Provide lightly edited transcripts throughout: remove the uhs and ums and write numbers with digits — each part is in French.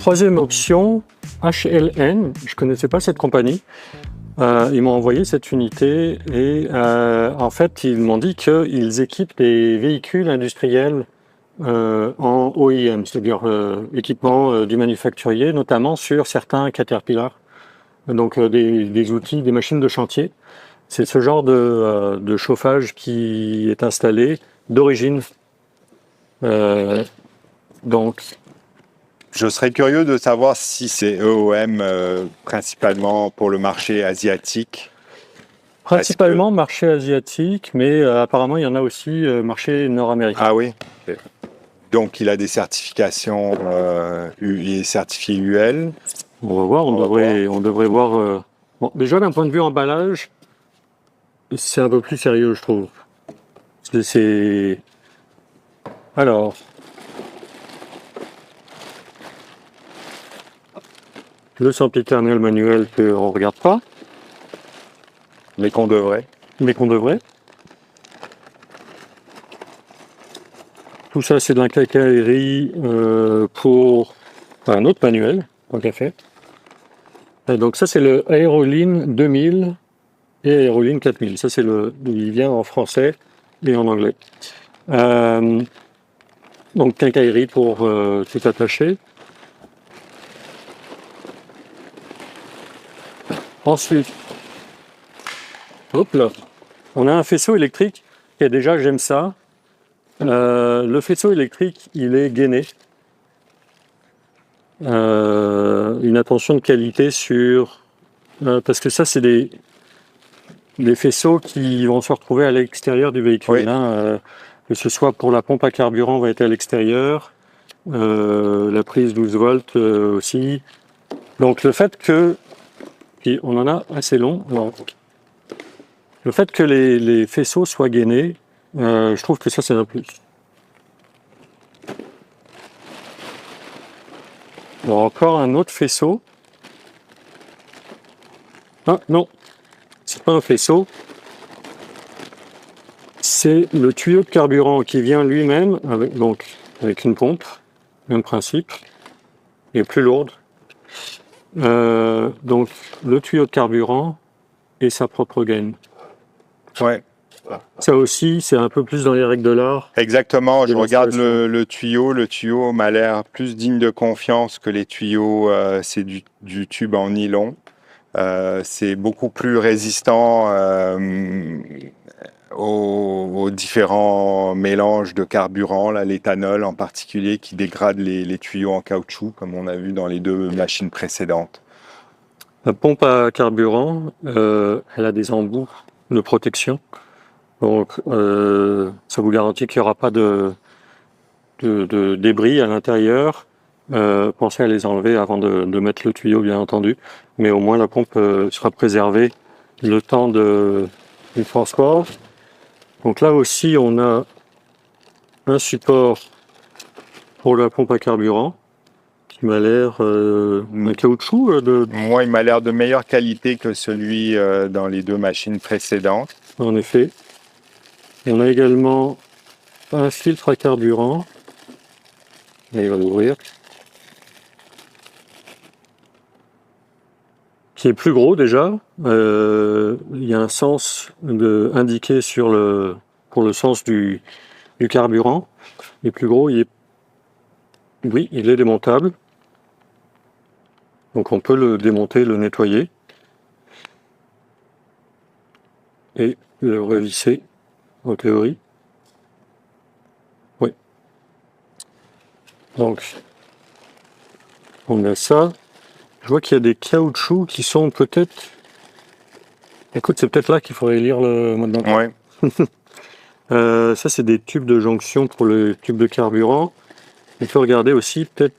troisième option, HLN, je ne connaissais pas cette compagnie. Ils m'ont envoyé cette unité et en fait, ils m'ont dit qu'ils équipent des véhicules industriels en OEM, c'est-à-dire équipement du manufacturier, notamment sur certains Caterpillar, donc des outils, des machines de chantier. C'est ce genre de chauffage qui est installé d'origine. Donc, je serais curieux de savoir si c'est EOM principalement pour le marché asiatique. Principalement marché asiatique, mais apparemment il y en a aussi marché nord-américain. Ah oui. Donc il a des certifications, il est certifié UL. On va voir, on devrait voir. Bon, déjà d'un point de vue emballage, c'est un peu plus sérieux, je trouve. Alors. Le sempiternel manuel qu'on ne regarde pas. Mais qu'on devrait. Tout ça, c'est de l'quincaillerie pour un autre manuel, tant qu'à faire. Et donc ça, c'est le Aeroline 2000 et Aeroline 4000. Ça, il vient en français et en anglais. Donc quincaillerie pour tout attacher. Ensuite, hop là, on a un faisceau électrique et déjà j'aime ça. Le faisceau électrique, il est gainé. Une attention de qualité sur... parce que ça, c'est des faisceaux qui vont se retrouver à l'extérieur du véhicule. Oui. Hein, que ce soit pour la pompe à carburant, va être à l'extérieur. La prise 12 volts aussi. Donc le fait que... on en a assez long. Alors, le fait que les faisceaux soient gainés, je trouve que ça, c'est un plus. Alors, encore un autre faisceau. Ah non, c'est pas un faisceau. C'est le tuyau de carburant qui vient lui-même avec une pompe, même principe, et plus lourde. Donc, le tuyau de carburant et sa propre gaine. Ouais. Ça aussi, c'est un peu plus dans les règles de l'art. Exactement, je regarde le tuyau. Le tuyau m'a l'air plus digne de confiance que les tuyaux, c'est du tube en nylon. C'est beaucoup plus résistant aux différents mélanges de carburant, là, l'éthanol en particulier, qui dégrade les tuyaux en caoutchouc, comme on a vu dans les deux machines précédentes. La pompe à carburant, elle a des embouts de protection. Donc, ça vous garantit qu'il n'y aura pas de débris à l'intérieur. Pensez à les enlever avant de mettre le tuyau, bien entendu. Mais au moins, la pompe sera préservée le temps du transport. Donc là aussi, on a un support pour la pompe à carburant qui m'a l'air un caoutchouc. Moi, il m'a l'air de meilleure qualité que celui dans les deux machines précédentes. En effet. Et on a également un filtre à carburant. Et il va l'ouvrir. Qui est plus gros déjà. Il y a un sens indiqué pour le sens du carburant. Il est plus gros. Il est démontable. Donc on peut le démonter, le nettoyer. Et le revisser, en théorie. Oui. Donc, on a ça. Je vois qu'il y a des caoutchoucs qui sont peut-être... Écoute, c'est peut-être là qu'il faudrait lire le mode d'emploi. Ouais. Ça, c'est des tubes de jonction pour le tube de carburant. Il faut regarder aussi, peut-être...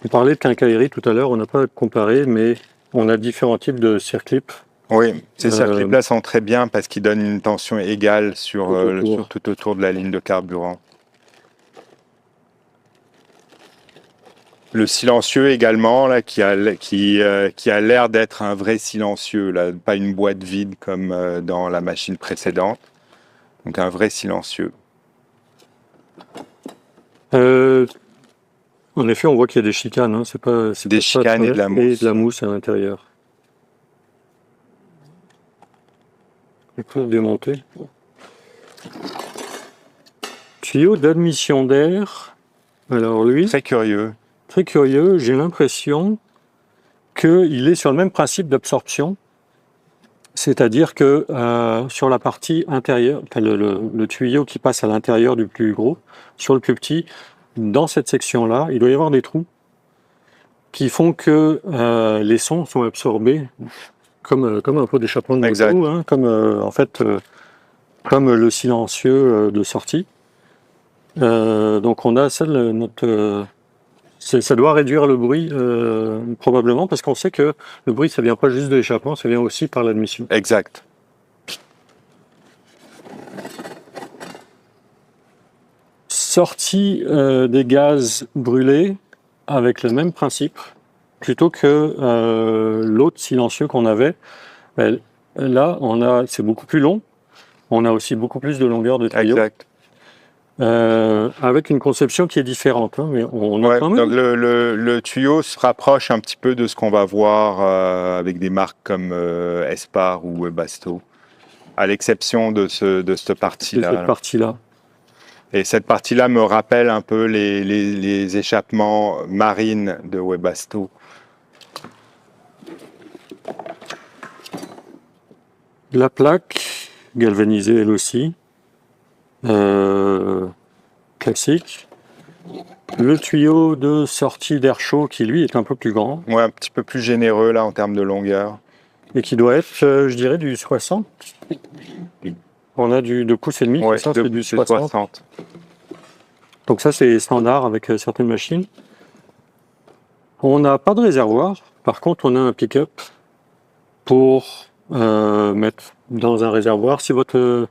On parlait de quincaillerie tout à l'heure, on n'a pas comparé, mais on a différents types de circlips. Oui, ces circuits-là sont très bien parce qu'ils donnent une tension égale sur tout autour de la ligne de carburant. Le silencieux également, là, qui a l'air d'être un vrai silencieux, là, pas une boîte vide comme dans la machine précédente. Donc un vrai silencieux. En effet, on voit qu'il y a des chicanes. Hein. C'est Des pas chicanes et de la mousse. Et de la mousse à l'intérieur. On peut démonter. Tuyau d'admission d'air. Alors lui, Très curieux. très curieux, j'ai l'impression qu'il est sur le même principe d'absorption. C'est-à-dire que sur la partie intérieure, le tuyau qui passe à l'intérieur du plus gros, sur le plus petit, dans cette section-là, il doit y avoir des trous qui font que les sons sont absorbés comme un pot d'échappement de moto, hein, comme le silencieux de sortie. Donc on a ça, ça doit réduire le bruit probablement parce qu'on sait que le bruit ça vient pas juste de l'échappement, ça vient aussi par l'admission. Exact. Sortie des gaz brûlés avec le même principe, plutôt que l'autre silencieux qu'on avait. Ben, là, c'est beaucoup plus long. On a aussi beaucoup plus de longueur de tuyau. Exact. Avec une conception qui est différente. Hein, mais on a quand même... Donc le tuyau se rapproche un petit peu de ce qu'on va voir avec des marques comme Espar ou Webasto, à l'exception de cette partie-là. Cette partie-là. Et cette partie-là me rappelle un peu les échappements marines de Webasto. La plaque, galvanisée elle aussi, classique. Le tuyau de sortie d'air chaud qui lui est un peu plus grand. Ouais, un petit peu plus généreux là en termes de longueur. Et qui doit être, je dirais, du 60. On a du 2 pouces et demi, Ouais, ça c'est du 60. Donc ça c'est standard avec certaines machines. On n'a pas de réservoir, par contre on a un pick-up pour mettre dans un réservoir. Si votre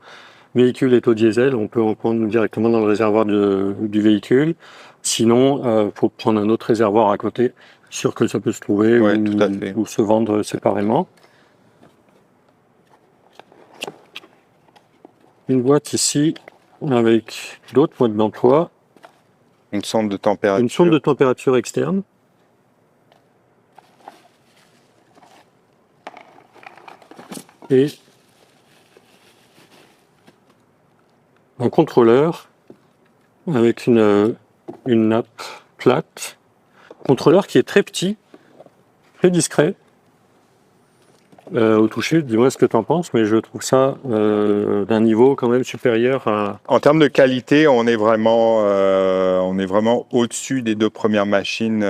véhicule est au diesel, on peut en prendre directement dans le réservoir du véhicule. Sinon, faut prendre un autre réservoir à côté, sûr que ça peut se trouver ou se vendre séparément. Une boîte ici avec d'autres modes d'emploi. Une sonde de température. Une sonde de température externe. Et un contrôleur avec une nappe plate. Contrôleur qui est très petit, très discret. Au toucher, dis-moi ce que tu en penses, mais je trouve ça d'un niveau quand même supérieur à... En termes de qualité, on est vraiment au-dessus des 2 premières machines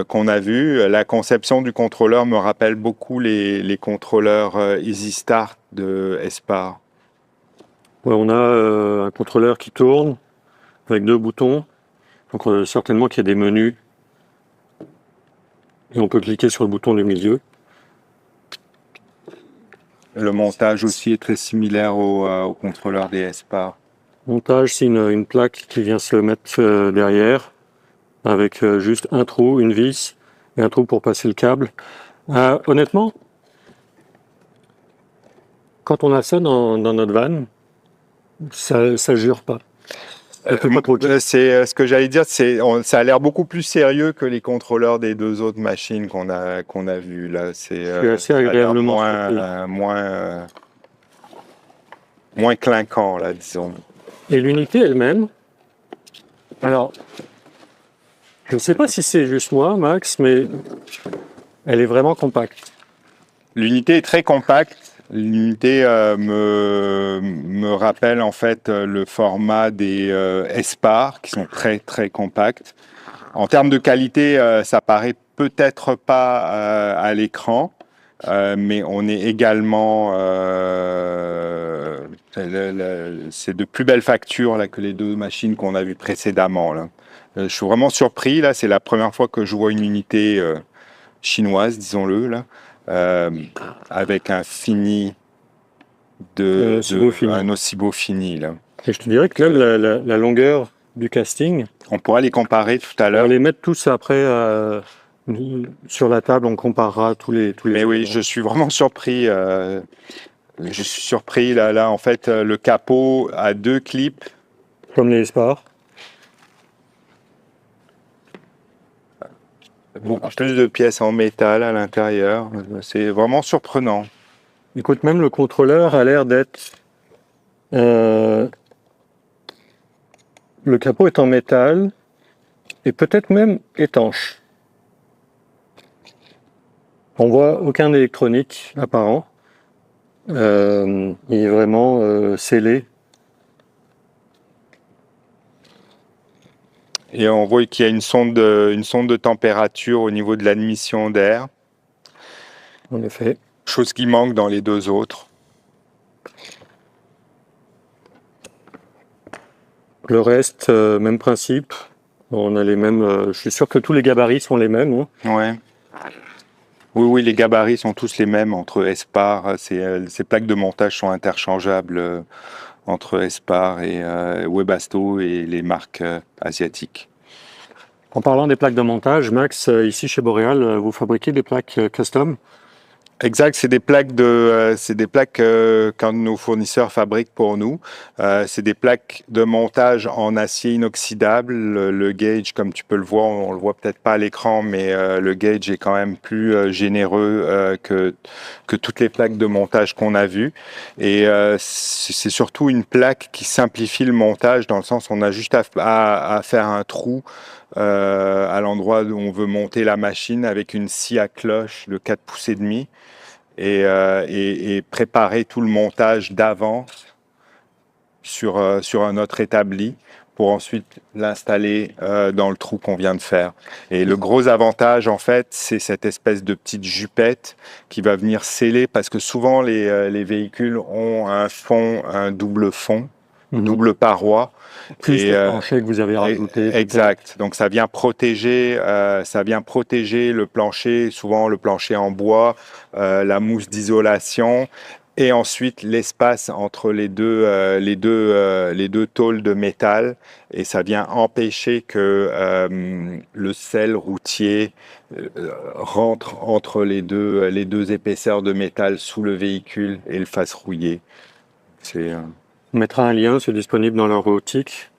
qu'on a vues. La conception du contrôleur me rappelle beaucoup les contrôleurs Easy Start de Espar. Ouais, on a un contrôleur qui tourne avec 2 boutons, donc certainement qu'il y a des menus et on peut cliquer sur le bouton du milieu. Le montage aussi est très similaire au contrôleur des Espar. Montage, c'est une plaque qui vient se mettre derrière avec juste un trou, une vis et un trou pour passer le câble. Honnêtement, quand on a ça dans notre van, ça jure pas. C'est ce que j'allais dire, ça a l'air beaucoup plus sérieux que les contrôleurs des 2 autres machines qu'on a vues là. C'est assez agréablement moins clinquant là, disons. Et l'unité elle-même, alors, je ne sais pas si c'est juste moi, Max, mais elle est vraiment compacte. L'unité est très compacte. L'unité me rappelle en fait le format des Espar qui sont très très compacts. En termes de qualité, ça paraît peut-être pas à l'écran, mais on est également c'est de plus belles factures là que les 2 machines qu'on a vues précédemment là. Je suis vraiment surpris là. C'est la première fois que je vois une unité chinoise, disons-le là. Avec un fini un aussi beau fini là. Et je te dirais que là, la longueur du casting, on pourra les comparer tout à l'heure. On les met tous après sur la table, on comparera tous les. Mais oui, je suis vraiment surpris. Je suis surpris là en fait le capot a 2 clips. Comme les Espar. beaucoup plus de pièces en métal à l'intérieur. C'est vraiment surprenant. Écoute, même le contrôleur a l'air d'être... le capot est en métal et peut-être même étanche. On voit aucun électronique apparent. Il est vraiment scellé. Et on voit qu'il y a une sonde de température au niveau de l'admission d'air. En effet. Chose qui manque dans les deux autres. Le reste, même principe. On a les mêmes. Je suis sûr que tous les gabarits sont les mêmes. Hein. Ouais. Oui, les gabarits sont tous les mêmes entre Espar. Ces plaques de montage sont interchangeables entre Espar et Webasto et les marques asiatiques. En parlant des plaques de montage, Max, ici chez Boreal, vous fabriquez des plaques custom? Exact, c'est des plaques qu'un de nos fournisseurs fabrique pour nous. C'est des plaques de montage en acier inoxydable. Le gauge, comme tu peux le voir, on le voit peut-être pas à l'écran, mais le gauge est quand même plus généreux que toutes les plaques de montage qu'on a vues. Et c'est surtout une plaque qui simplifie le montage dans le sens où on a juste à faire un trou à l'endroit où on veut monter la machine avec une scie à cloche de 4 pouces et demi et préparer tout le montage d'avance sur un autre établi pour ensuite l'installer dans le trou qu'on vient de faire. Et le gros avantage, en fait, c'est cette espèce de petite jupette qui va venir sceller, parce que souvent les véhicules ont un double fond, double paroi. Plus le plancher que vous avez rajouté. Exact. Donc ça vient protéger le plancher, souvent le plancher en bois, la mousse d'isolation, et ensuite l'espace entre les deux tôles de métal, et ça vient empêcher que le sel routier rentre entre les deux épaisseurs de métal sous le véhicule et le fasse rouiller. On mettra un lien, c'est disponible dans leur boutique.